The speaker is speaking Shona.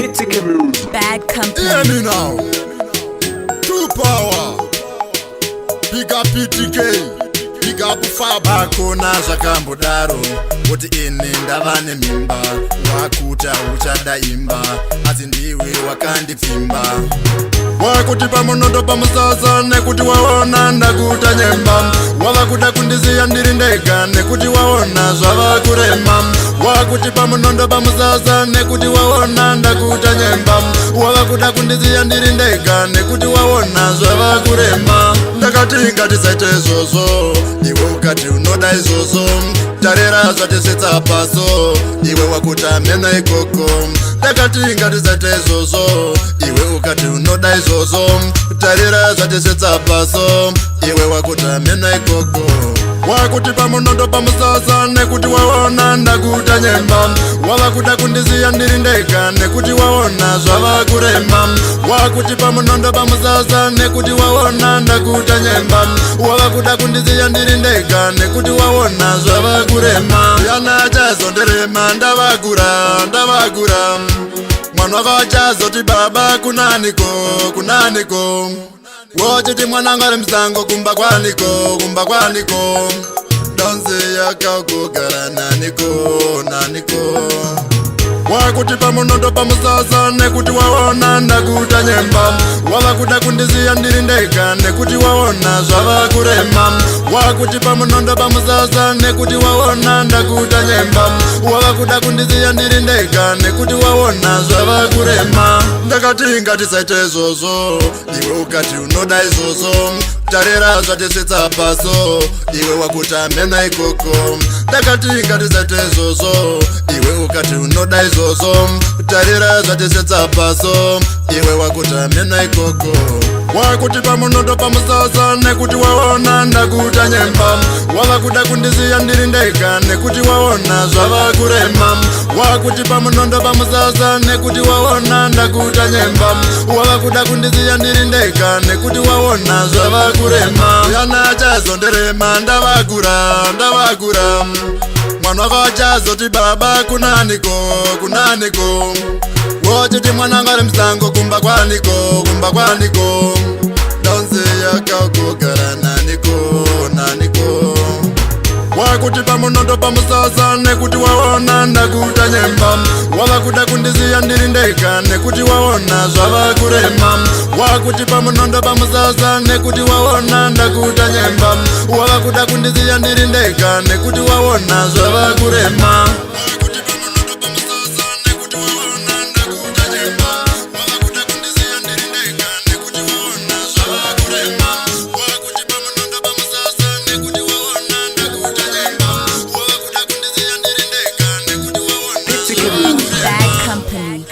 Bad company. Hear me now. True power. Big up PTK. Big up Faba. Kona zvakambodaro kuti ini ndava nemimba wakuta uchada imba asi ndiwe wakandipfimba wakuti pamunondo pamusasa nekuti waona ndakuta nyemba wava kuda kundiziya ndiri ndega nekuti waona zvava kurema wakuti pamunondo pamusasa nekuti waona ndakuta nyemba wava kuda kundiziya ndiri ndega nekuti waona zvava kurema ndakati ngatisaite izvozvo iwe ukati unoda izvozvo tarera zvatisetsa paso iwe wakuta meno ikoko ndakati ngatisaite izvozvo iwe ukati unoda izvozvo tarera zvatisetsa paso iwe wakuta meno ikoko wakuti pamunondo pamusasa nekuti waona ndakuta nyemba wava kuda kundiziya ndiri ndega nekuti waona zvava kurema wakuti pamunondo pamusasa nekuti waona ndakuta nyemba wava kuda kundiziya ndiri ndega nekuti waona zvava kurema yana chazondirema ndavagura mwana wakachazoti baba kunaniko wochiti mwana ngari musango kumba kwaniko donze yakakugara naniko wakuti pamunondo pamusasa nekuti waona ndakuta nyemba wava kuda kundiziya ndiri ndega nekuti waona zvava kurema wakuti pamunondo pamusasa nekuti waona ndakuta nyemba wava kuda kundiziya ndiri ndega nekuti waona zvava kurema ndakati ngatisaite izvozvo iwe ukati unoda izvozvo tarera zvatisetsa paso iwe wakuta meno ikoko ndakati ngatisaite izvozvo iwe ukati unoda izvozvo tarera zvatisetsa paso iwe wakuta meno ikoko wakuti pamunondo pamusasa nekuti waona ndakuta nyemba wava kuda kundiziya ndiri ndega nekuti waona zvava kurema wakuti pamunondo pamusasa nekuti waona ndakuta nyemba wava kuda kundiziya ndiri ndega nekuti waona zvava kurema yana chazondirema ndavagura mwana wakachazoti baba kunaniko wochiti mwana ngari musango kumba kwaniko donze yakakugara naniko wakuti pamunondo pamusasa nekuti waona ndakuta nyemba wava kuda kundiziya ndiri ndega nekuti waona zvava kurema wakuti pamunondo pamusasa nekuti waona ndakuta nyemba wava kuda kundiziya ndiri ndega nekuti waona zvava kurema Bad company.